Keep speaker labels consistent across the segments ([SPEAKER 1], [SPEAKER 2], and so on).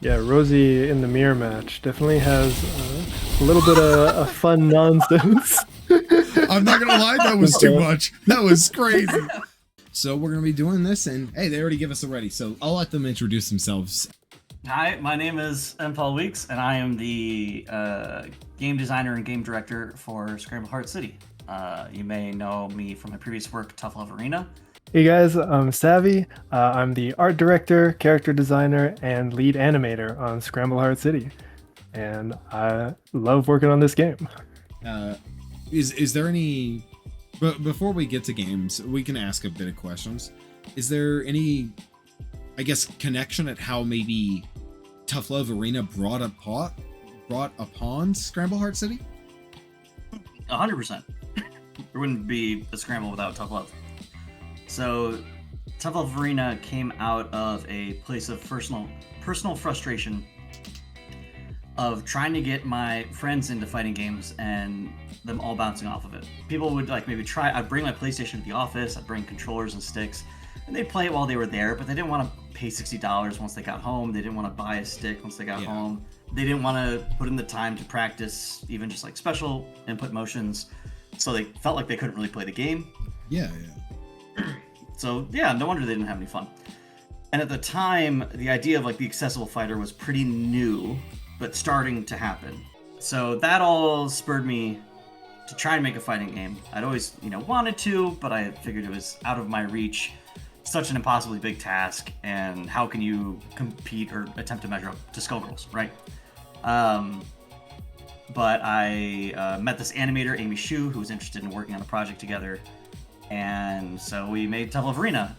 [SPEAKER 1] Yeah, Rosie in the mirror match definitely has a little bit of fun nonsense.
[SPEAKER 2] I'm not gonna lie, that was too much. That was crazy. So we're gonna be doing this, and hey, they already give us already, so I'll let them introduce themselves.
[SPEAKER 3] Hi, my name is M. Paul Weeks, and I am the game designer and game director for Scramble Heart City. You may know me from my previous work, Tough Love Arena.
[SPEAKER 1] Hey guys, I'm Savvy. I'm the art director, character designer, and lead animator on Scramble Heart City, and I love working on this game.
[SPEAKER 2] Is there any? But before we get to games, we can ask a bit of questions. Is there any, I guess, connection at how maybe Tough Love Arena brought upon Scramble Heart City?
[SPEAKER 3] 100%. There wouldn't be a Scramble without Tough Love. So, Tough Love Arena came out of a place of personal frustration of trying to get my friends into fighting games and them all bouncing off of it. People would like maybe try, I'd bring my PlayStation to the office, I'd bring controllers and sticks, and they'd play it while they were there, but they didn't want to pay $60 once they got home. They didn't want to buy a stick once they got home. They didn't want to put in the time to practice even just like special input motions. So they felt like they couldn't really play the game.
[SPEAKER 2] Yeah.
[SPEAKER 3] So yeah, no wonder they didn't have any fun. And at the time, the idea of like the accessible fighter was pretty new, but starting to happen. So that all spurred me to try and make a fighting game. I'd always, wanted to, but I figured it was out of my reach. Such an impossibly big task, and how can you compete or attempt to measure up to Skullgirls, right? But I met this animator, Amy Shu, who was interested in working on a project together. And so we made Tough Love Arena,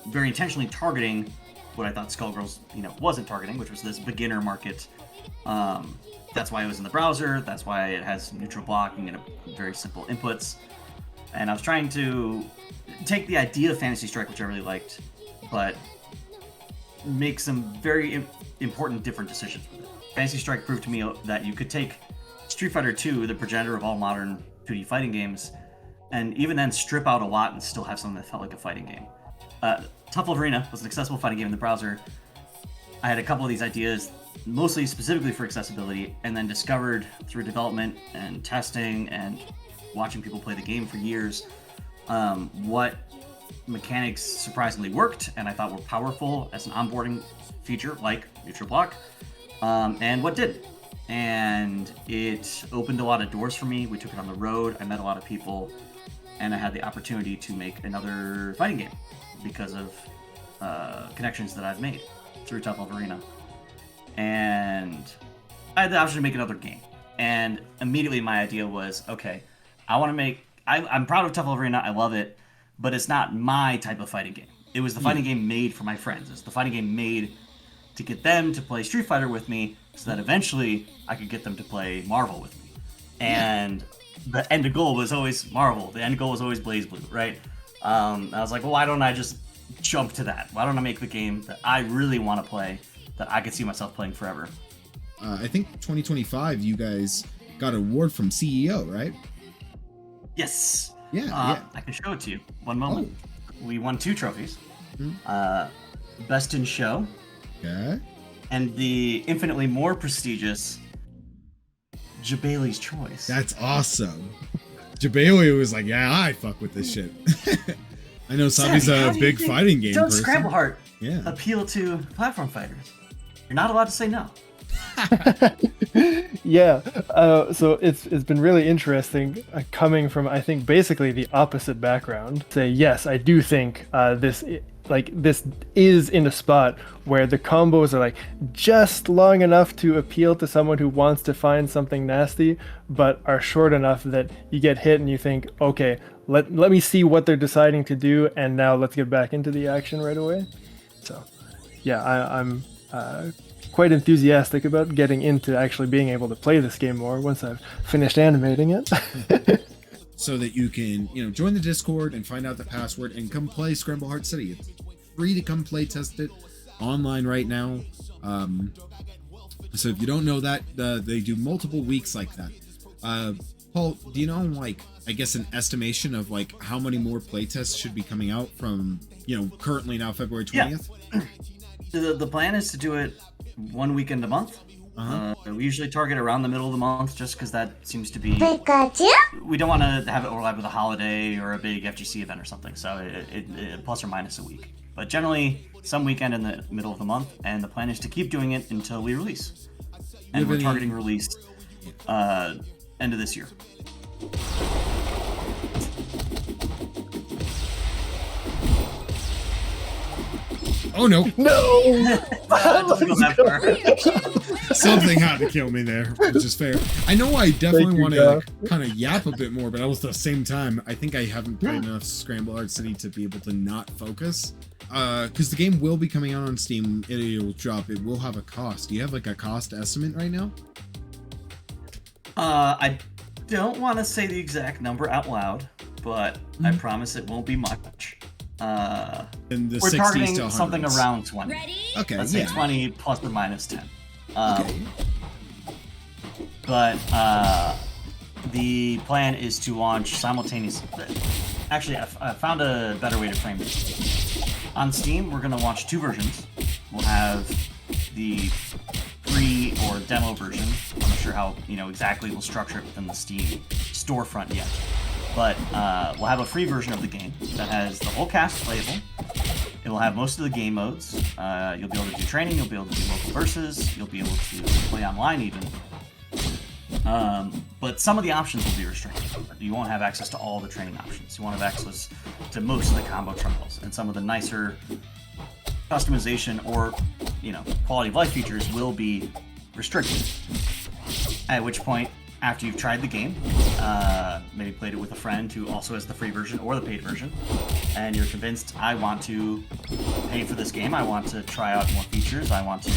[SPEAKER 3] very intentionally targeting what I thought Skullgirls, wasn't targeting, which was this beginner market. That's why it was in the browser. That's why it has neutral blocking and very simple inputs. And I was trying to take the idea of Fantasy Strike, which I really liked, but make some very important different decisions with it. Fantasy Strike proved to me that you could take Street Fighter II, the progenitor of all modern 2D fighting games, and even then strip out a lot and still have something that felt like a fighting game. Tough Love Arena was an accessible fighting game in the browser. I had a couple of these ideas, mostly specifically for accessibility, and then discovered through development and testing and watching people play the game for years what mechanics surprisingly worked and I thought were powerful as an onboarding feature like neutral block, and what didn't. And it opened a lot of doors for me. We took it on the road. I met a lot of people, and I had the opportunity to make another fighting game because of connections that I've made through Tough Love Arena. And I had the option to make another game. And immediately my idea was, okay, I'm proud of Tough Love Arena. I love it, but it's not my type of fighting game. It was the fighting game made for my friends. It's the fighting game made to get them to play Street Fighter with me so that eventually I could get them to play Marvel with me. And the end goal was always Marvel. The end goal was always BlazBlue, right? I was like, well, why don't I just jump to that? Why don't I make the game that I really want to play, that I could see myself playing forever?
[SPEAKER 2] I think 2025, you guys got an award from CEO, right?
[SPEAKER 3] Yes.
[SPEAKER 2] Yeah.
[SPEAKER 3] I can show it to you. One moment. We won 2 trophies.
[SPEAKER 2] Mm-hmm.
[SPEAKER 3] Best in Show.
[SPEAKER 2] Okay.
[SPEAKER 3] And the infinitely more prestigious Jabali's Choice.
[SPEAKER 2] That's awesome. Jabali was like, yeah, I fuck with this shit. I know Sabi's a big fighting game person.
[SPEAKER 3] Scramble Heart
[SPEAKER 2] appeal
[SPEAKER 3] to platform fighters? You're not allowed to say no.
[SPEAKER 1] Yeah, so it's been really interesting coming from, I think, basically the opposite background. Say, yes, I do think this is in a spot where the combos are like just long enough to appeal to someone who wants to find something nasty, but are short enough that you get hit and you think, okay, let me see what they're deciding to do, and now let's get back into the action right away. So, yeah, I'm quite enthusiastic about getting into actually being able to play this game more once I've finished animating it.
[SPEAKER 2] So that you can, join the Discord and find out the password and come play Scramble Heart City. It's free to come play test it online right now. So if you don't know that, they do multiple weeks like that. Paul, do you know, I guess an estimation of how many more playtests should be coming out from, currently now February 20th?
[SPEAKER 3] Yeah. The plan is to do it one weekend a month. We usually target around the middle of the month just because that seems to be... We don't want to have it overlap with a holiday or a big FGC event or something, so it plus or minus a week. But generally, some weekend in the middle of the month, and the plan is to keep doing it until we release. And we're targeting release end of this year.
[SPEAKER 2] Oh no!
[SPEAKER 1] No!
[SPEAKER 3] Doesn't go that far.
[SPEAKER 2] Something had to kill me there, which is fair. I know I definitely want to kind of yap a bit more, but at the same time, I think I haven't played enough Scramble Heart City to be able to not focus. Because the game will be coming out on Steam, it'll drop, it will have a cost. Do you have like a cost estimate right now?
[SPEAKER 3] I don't want to say the exact number out loud, but I promise it won't be much.
[SPEAKER 2] In the
[SPEAKER 3] we're
[SPEAKER 2] 60s
[SPEAKER 3] targeting
[SPEAKER 2] to 100s.
[SPEAKER 3] something around 20.
[SPEAKER 2] Okay,
[SPEAKER 3] let's say 20 plus or minus 10.
[SPEAKER 2] Okay.
[SPEAKER 3] But the plan is to launch simultaneously. Actually, I found a better way to frame this. On Steam, we're going to launch two versions. We'll have the free or demo version. I'm not sure how exactly we'll structure it within the Steam storefront yet. But we'll have a free version of the game that has the whole cast playable. It will have most of the game modes. You'll be able to do training, you'll be able to do local versus, you'll be able to play online even. But some of the options will be restricted. You won't have access to all the training options. You won't have access to most of the combo trials, and some of the nicer customization or quality of life features will be restricted. At which point, after you've tried the game, maybe played it with a friend who also has the free version or the paid version, and you're convinced, I want to pay for this game, I want to try out more features, I want to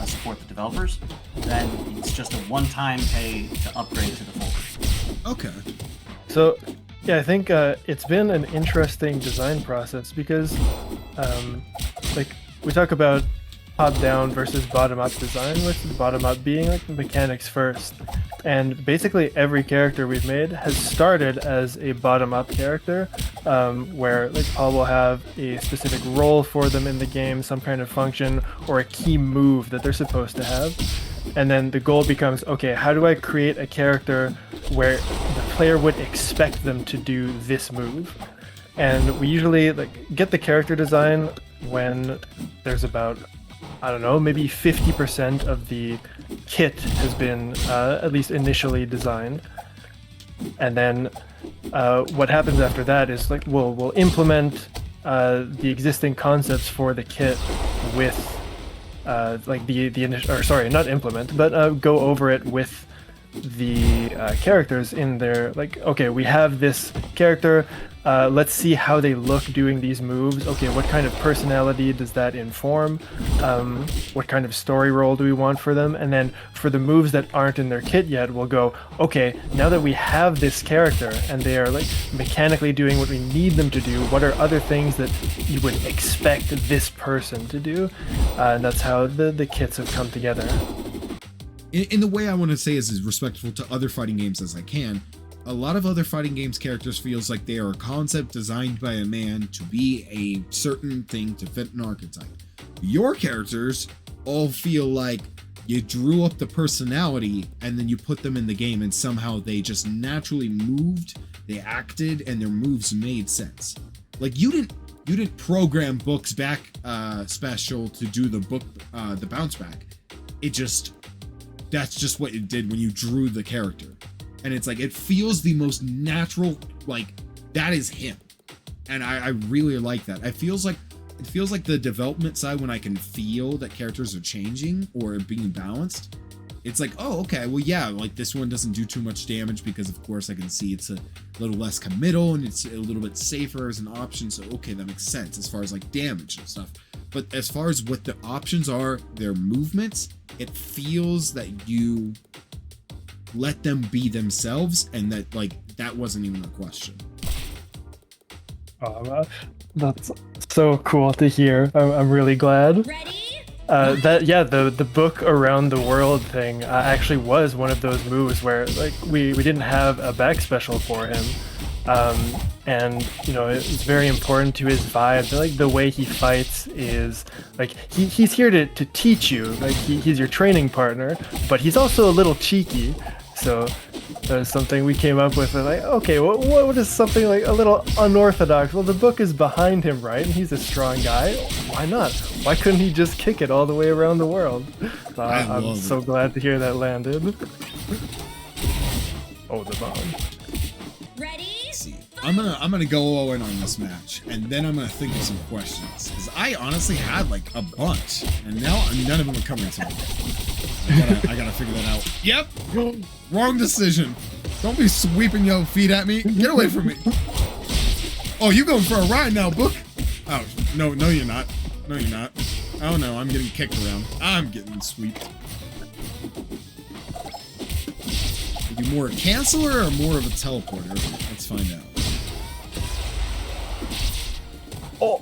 [SPEAKER 3] support the developers, then it's just a one-time pay to upgrade to the full version.
[SPEAKER 2] Okay.
[SPEAKER 1] So, yeah, I think it's been an interesting design process because, like, we talk about top-down versus bottom-up design, with the bottom-up being like the mechanics first. And basically every character we've made has started as a bottom-up character, where like Paul will have a specific role for them in the game, some kind of function, or a key move that they're supposed to have. And then the goal becomes, okay, how do I create a character where the player would expect them to do this move? And we usually like get the character design when there's about, I don't know, maybe 50% of the kit has been at least initially designed. And then what happens after that is like we'll implement the existing concepts for the kit with like the initial, or sorry, not implement, but go over it with the characters in there. Like, okay, we have this character, let's see how they look doing these moves. Okay, what kind of personality does that inform? What kind of story role do we want for them? And then for the moves that aren't in their kit yet, we'll go, okay, now that we have this character and they are like mechanically doing what we need them to do, what are other things that you would expect this person to do? And that's how the kits have come together.
[SPEAKER 2] In the way I want to say is respectful to other fighting games as I can, a lot of other fighting games characters feels like they are a concept designed by a man to be a certain thing to fit an archetype. Your characters all feel like you drew up the personality and then you put them in the game and somehow they just naturally moved, they acted, and their moves made sense. Like you didn't program Book's back special to do the book the bounce back. That's just what it did when you drew the character. And it's like, it feels the most natural, like, that is him. And I really like that. It feels like the development side, when I can feel that characters are changing or being balanced, it's like, oh, okay, well, yeah, like this one doesn't do too much damage because, of course, I can see it's a little less committal and it's a little bit safer as an option. So, okay, that makes sense as far as like damage and stuff. But as far as what the options are, their movements, it feels that you let them be themselves and that like that wasn't even a question.
[SPEAKER 1] That's so cool to hear. I'm really glad. The book around the world thing actually was one of those moves where like we didn't have a back special for him, And it's very important to his vibe. Like the way he fights is like he's here to teach you. Like he's your training partner, but he's also a little cheeky. So there's something we came up with. Like, okay, what is something like a little unorthodox? Well, the book is behind him, right? And he's a strong guy. Why not? Why couldn't he just kick it all the way around the world? I'm so glad to hear that landed. Oh, the bomb.
[SPEAKER 2] I'm gonna go all in on this match, and then I'm gonna think of some questions, because I honestly had like a bunch, and now none of them are coming to me. I gotta figure that out. Yep, wrong decision. Don't be sweeping your feet at me. Get away from me. Oh, you going for a ride now, book? Oh, no, you're not. No, you're not. Oh no, I'm getting kicked around. I'm getting sweeped. Are you more a canceler or more of a teleporter? Let's find out.
[SPEAKER 1] Oh.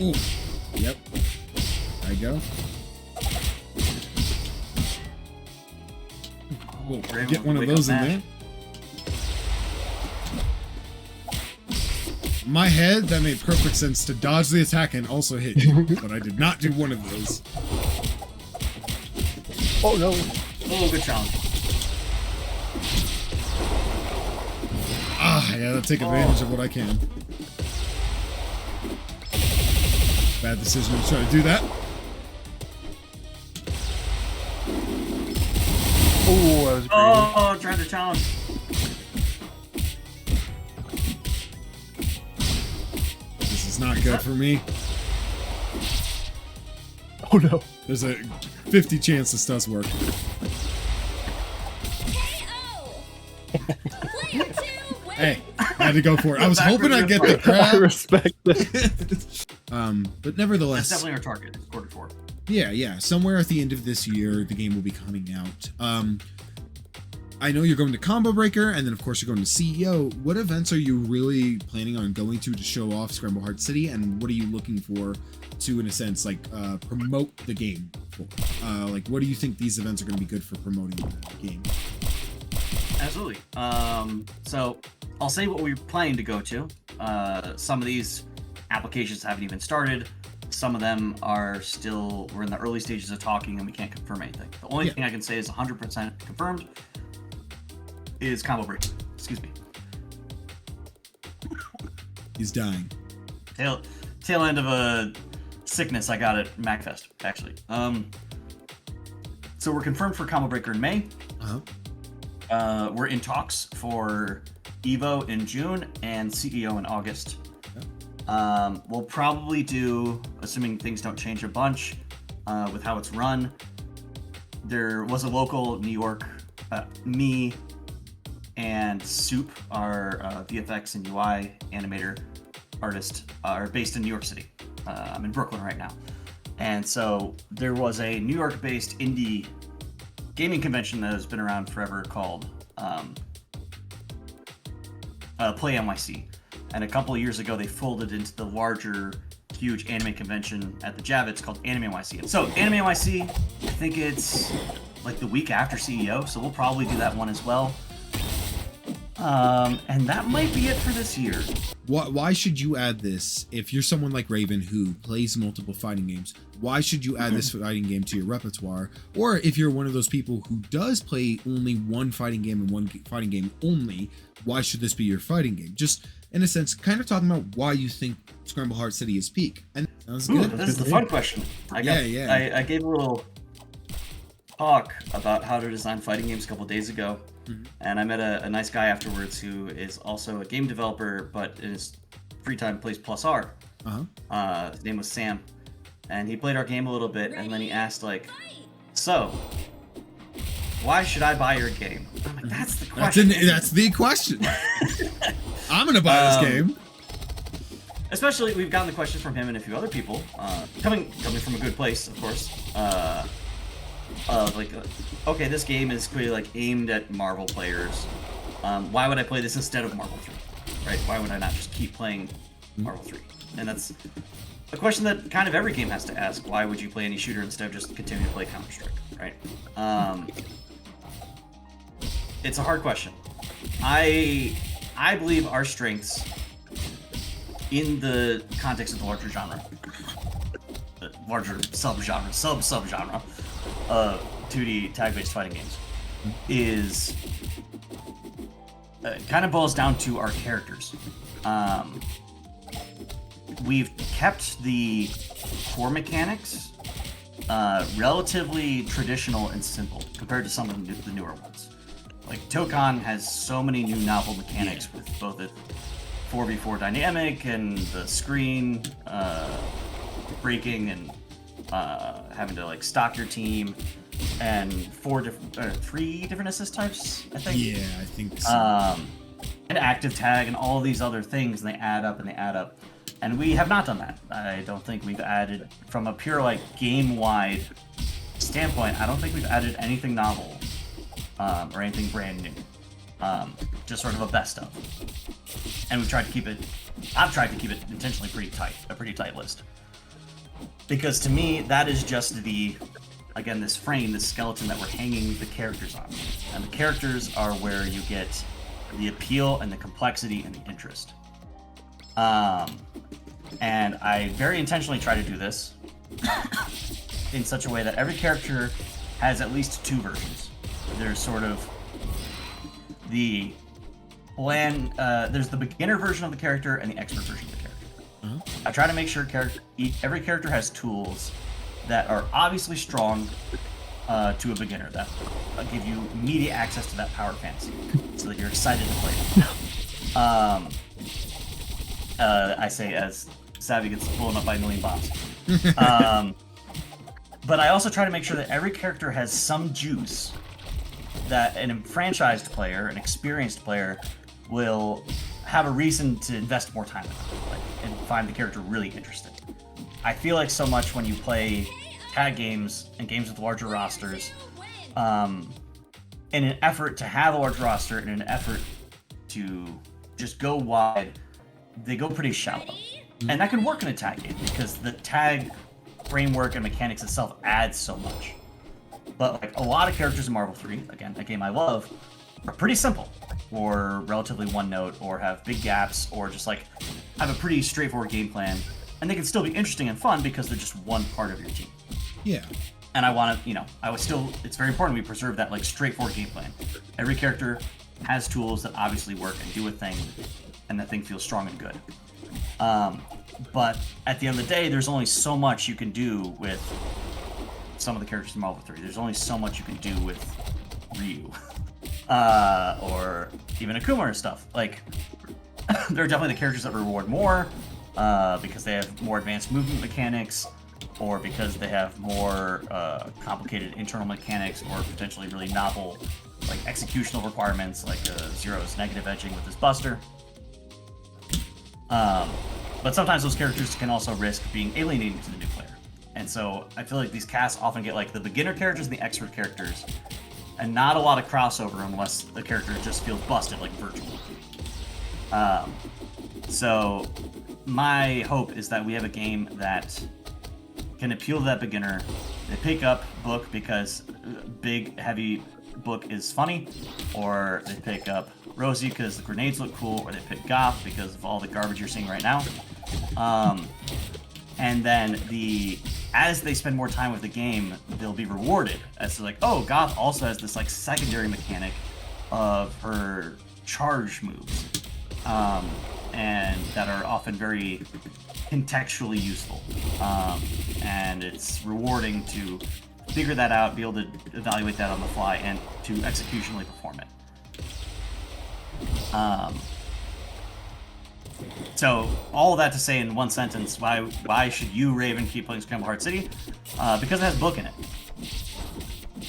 [SPEAKER 2] Ooh. Yep. There you go. We'll get one of those in there. In my head, that made perfect sense to dodge the attack and also hit you, but I did not do one of those.
[SPEAKER 1] Oh no.
[SPEAKER 3] Oh, good challenge.
[SPEAKER 2] Ah, I gotta take advantage of what I can. Bad decision to try to do that.
[SPEAKER 1] Oh, that was great.
[SPEAKER 3] Oh, tried to challenge.
[SPEAKER 2] This is not good for me.
[SPEAKER 1] Oh no.
[SPEAKER 2] There's a 50 chance this does work. Hey, I had to go for it. I was hoping I'd get the crowd.
[SPEAKER 1] I respect it.
[SPEAKER 2] But nevertheless,
[SPEAKER 3] That's definitely our target. It's quarter 4.
[SPEAKER 2] yeah. Somewhere at the end of this year, the game will be coming out. I know you're going to Combo Breaker, and then of course you're going to CEO. What events are you really planning on going to show off Scramble Heart City, and what are you looking for to, in a sense, like promote the game for? Like, what do you think these events are going to be good for promoting the game?
[SPEAKER 3] Absolutely. So I'll say what we're planning to go to. Some of these applications haven't even started. Some of them are still, we're in the early stages of talking and we can't confirm anything. The only thing I can say is 100% confirmed is Combo Break. Excuse me.
[SPEAKER 2] He's dying.
[SPEAKER 3] Tail end of a sickness I got at MacFest, actually. So we're confirmed for Combo Breaker in May. We're in talks for Evo in June and CEO in August. We'll probably do, assuming things don't change a bunch with how it's run, there was a local New York, me and Soup, our VFX and UI animator artist, are based in New York City. I'm in Brooklyn right now. And so there was a New York-based indie gaming convention that has been around forever called Play NYC. And a couple of years ago, they folded into the larger, huge anime convention at the Javits called Anime NYC. So Anime NYC, I think it's like the week after CEO, so we'll probably do that one as well. And that might be it for this year.
[SPEAKER 2] Why should you add this? If you're someone like Raven who plays multiple fighting games, why should you add this fighting game to your repertoire? Or if you're one of those people who does play only one fighting game and one fighting game only, why should this be your fighting game? Just in a sense, kind of talking about why you think Scramble Heart City is peak. And sounds good.
[SPEAKER 3] This is the fun question. I gave a little talk about how to design fighting games a couple days ago. And I met a nice guy afterwards who is also a game developer, but in his free time plays Plus R. His name was Sam. And he played our game a little bit, and then he asked, like, so, why should I buy your game? I'm like, that's the question.
[SPEAKER 2] That's the question. I'm going to buy this game.
[SPEAKER 3] Especially, we've gotten the question from him and a few other people, coming from a good place, of course. Okay, this game is clearly like aimed at Marvel players. Why would I play this instead of Marvel 3? Right? Why would I not just keep playing Marvel 3? And that's a question that kind of every game has to ask: why would you play any shooter instead of just continue to play Counter-Strike, right? It's a hard question. I believe our strengths in the context of the larger genre, the larger sub-genre of 2D tag-based fighting games, is kind of boils down to our characters. We've kept the core mechanics relatively traditional and simple compared to some of the newer ones. Like Tokon has so many new novel mechanics with both the 4v4 dynamic and the screen breaking and having to like stock your team, and 3 different assist types, I think.
[SPEAKER 2] Yeah, I think so.
[SPEAKER 3] And active tag and all these other things, and they add up and they add up. And we have not done that. I don't think we've added, from a pure like game-wide standpoint, I don't think we've added anything novel or anything brand new. Just sort of a best of. And we've tried to keep it, I've tried to keep it intentionally a pretty tight list. Because to me, that is just the, again, this frame, this skeleton that we're hanging the characters on. And the characters are where you get the appeal and the complexity and the interest. And I very intentionally try to do this in such a way that every character has at least 2 versions. There's sort of the bland, there's the beginner version of the character and the expert version of the character. I try to make sure every character has tools that are obviously strong to a beginner, that give you immediate access to that power fantasy, so that you're excited to play them. I say as Savvy gets blown up by a million bombs. But I also try to make sure that every character has some juice that an enfranchised player, an experienced player, will have a reason to invest more time in, like, and find the character really interesting. I feel like so much when you play tag games and games with larger rosters, in an effort to have a large roster, in an effort to just go wide, they go pretty shallow. And that can work in a tag game because the tag framework and mechanics itself adds so much. But like a lot of characters in Marvel 3, again, a game I love, are pretty simple, or relatively one note, or have big gaps, or just like have a pretty straightforward game plan, and they can still be interesting and fun because they're just one part of your team.
[SPEAKER 2] Yeah.
[SPEAKER 3] And I want to, it's very important we preserve that like straightforward game plan. Every character has tools that obviously work and do a thing, and that thing feels strong and good. But at the end of the day, there's only so much you can do with some of the characters in Marvel 3. There's only so much you can do with Ryu. Or even Akuma or stuff. Like, there are definitely the characters that reward more, because they have more advanced movement mechanics, or because they have more complicated internal mechanics, or potentially really novel like executional requirements, like Zero's negative edging with his Buster. But sometimes those characters can also risk being alienating to the new player. And so I feel like these casts often get like the beginner characters and the expert characters, and not a lot of crossover unless the character just feels busted, like Virgil. So my hope is that we have a game that can appeal to that beginner. They pick up Book because big, heavy Book is funny, or they pick up Rosie because the grenades look cool, or they pick Goth because of all the garbage you're seeing right now. And then as they spend more time with the game, they'll be rewarded as to like, oh, Goth also has this like secondary mechanic of her charge moves, and that are often very contextually useful. And it's rewarding to figure that out, be able to evaluate that on the fly, and to executionally perform it. So all of that to say in one sentence, why should you, Raven, keep playing Scramble Heart City? Because it has Book in it.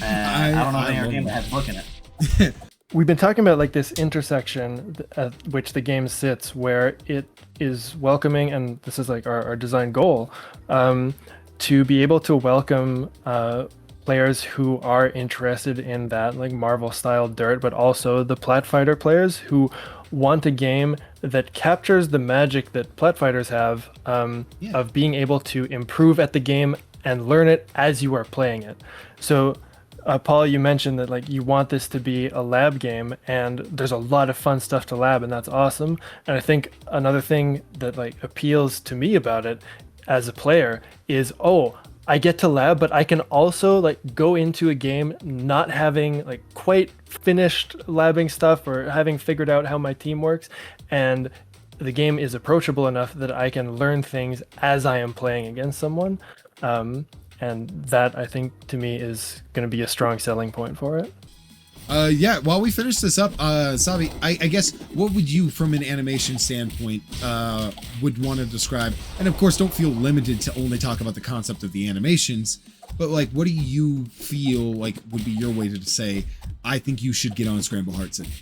[SPEAKER 3] And I don't know of any other game that has Book in it.
[SPEAKER 1] We've been talking about like this intersection at which the game sits, where it is welcoming, and this is like our design goal, to be able to welcome players who are interested in that like Marvel style dirt, but also the plat fighter players who want a game that captures the magic that plat fighters have, of being able to improve at the game and learn it as you are playing it. So Paul, you mentioned that like you want this to be a lab game, and there's a lot of fun stuff to lab, and that's awesome. And I think another thing that like appeals to me about it as a player is, oh, I get to lab, but I can also like go into a game not having like quite finished labbing stuff or having figured out how my team works, and the game is approachable enough that I can learn things as I am playing against someone. And that, I think, to me, is going to be a strong selling point for it.
[SPEAKER 2] Yeah, while we finish this up, Sabi, I guess, what would you, from an animation standpoint, would want to describe? And of course, don't feel limited to only talk about the concept of the animations, but like, what do you feel like would be your way to say, I think you should get on Scramble Heart City?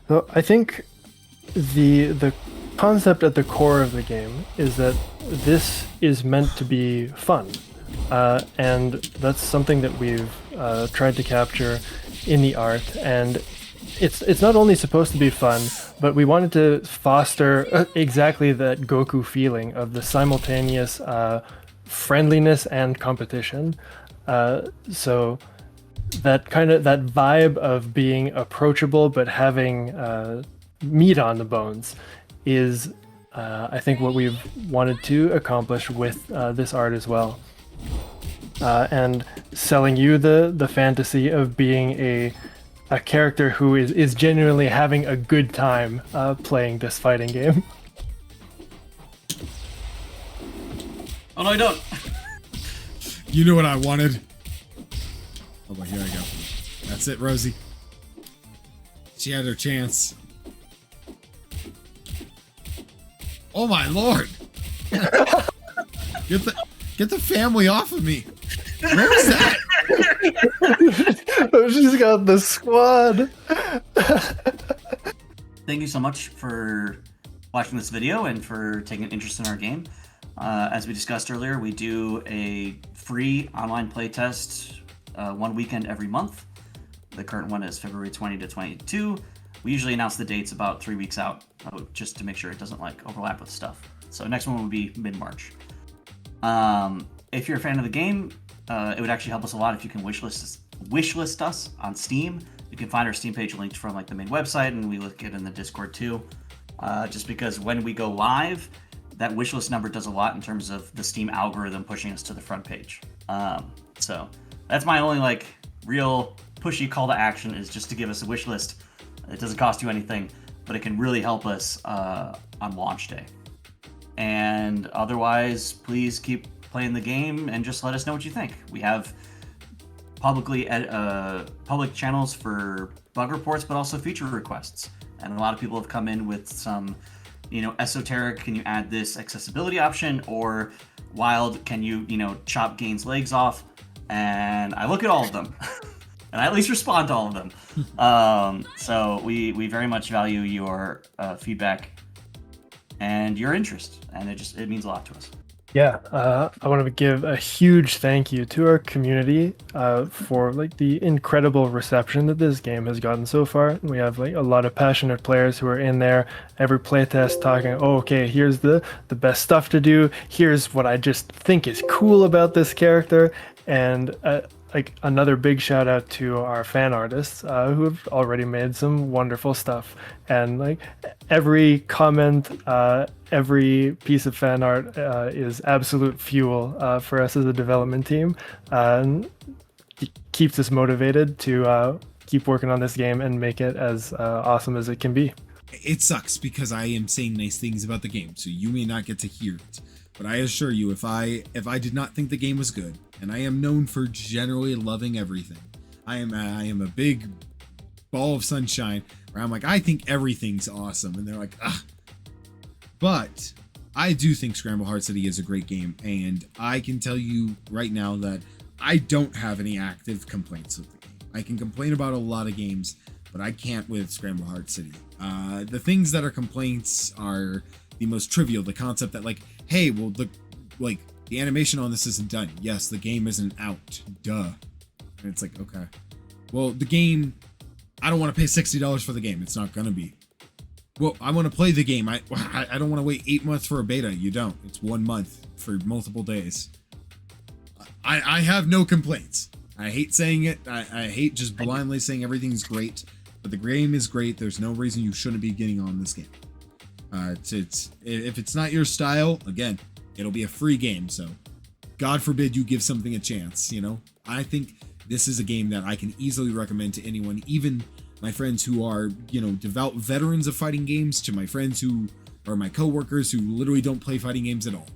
[SPEAKER 1] So I think the concept at the core of the game is that this is meant to be fun, and that's something that we've tried to capture in the art. And it's not only supposed to be fun, but we wanted to foster exactly that Goku feeling of the simultaneous friendliness and competition. So that vibe of being approachable but having meat on the bones is I think what we've wanted to accomplish with this art as well, and selling you the fantasy of being a character who is genuinely having a good time playing this fighting game.
[SPEAKER 3] Oh no, I don't.
[SPEAKER 2] You know what I wanted? Oh, well, here I go. That's it, Rosie. She had her chance. Oh my lord! Get the family off of me. Where was that?
[SPEAKER 1] She's got the squad.
[SPEAKER 3] Thank you so much for watching this video and for taking an interest in our game. As we discussed earlier, we do a free online playtest 1 weekend every month. The current one is February 20 to 22. We usually announce the dates about 3 weeks out, just to make sure it doesn't like overlap with stuff. So next one will be mid-March. If you're a fan of the game, it would actually help us a lot if you can wishlist us on Steam. You can find our Steam page linked from like the main website, and we link it in the Discord too. Just because when we go live, that wishlist number does a lot in terms of the Steam algorithm pushing us to the front page. So that's my only like real pushy call to action, is just to give us a wish list. It doesn't cost you anything, but it can really help us on launch day. And otherwise, please keep playing the game and just let us know what you think. We have public channels for bug reports, but also feature requests. And a lot of people have come in with some, esoteric, can you add this accessibility option? Or wild, can you, chop Gain's legs off? And I look at all of them. And I at least respond to all of them. So we very much value your feedback and your interest, and it means a lot to us.
[SPEAKER 1] Yeah, I want to give a huge thank you to our community for like the incredible reception that this game has gotten so far. We have like a lot of passionate players who are in there every playtest talking, oh, okay, here's the best stuff to do. Here's what I just think is cool about this character. And like another big shout out to our fan artists who have already made some wonderful stuff. And like every comment, every piece of fan art is absolute fuel for us as a development team. And it keeps us motivated to keep working on this game and make it as awesome as it can be.
[SPEAKER 2] It sucks because I am saying nice things about the game, so you may not get to hear it. But I assure you, if I did not think the game was good, and I am known for generally loving everything, I am a big ball of sunshine where I'm like, I think everything's awesome, and they're like, ah. But I do think Scramble Heart City is a great game, and I can tell you right now that I don't have any active complaints with the game. I can complain about a lot of games, but I can't with Scramble Heart City. The things that are complaints are the most trivial. The concept that like, hey, well, the animation on this isn't done. Yes, the game isn't out. Duh. And it's like, okay. Well, the game, I don't want to pay $60 for the game. It's not going to be. Well, I want to play the game. I don't want to wait 8 months for a beta. You don't. It's 1 month for multiple days. I have no complaints. I hate saying it. I hate just blindly saying everything's great. But the game is great. There's no reason you shouldn't be getting on this game. If it's not your style, again, it'll be a free game. So, God forbid you give something a chance. You know, I think this is a game that I can easily recommend to anyone, even my friends who are, you know, devout veterans of fighting games, to my friends who are my coworkers who literally don't play fighting games at all.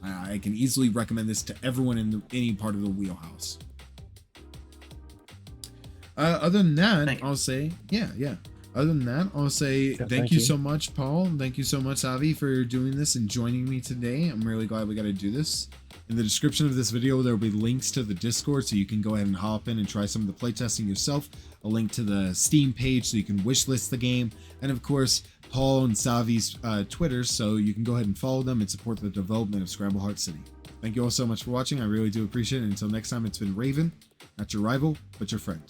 [SPEAKER 2] I can easily recommend this to everyone in any part of the wheelhouse. Other than that, I'll say, yeah. Other than that, I'll say thank you so much, Paul. Thank you so much, Avi, for doing this and joining me today. I'm really glad we got to do this. In the description of this video, there will be links to the Discord, so you can go ahead and hop in and try some of the playtesting yourself. A link to the Steam page, so you can wishlist the game. And of course, Paul and Savi's Twitter, so you can go ahead and follow them and support the development of Scramble Heart City. Thank you all so much for watching. I really do appreciate it. Until next time, it's been RAVN, not your rival, but your friend.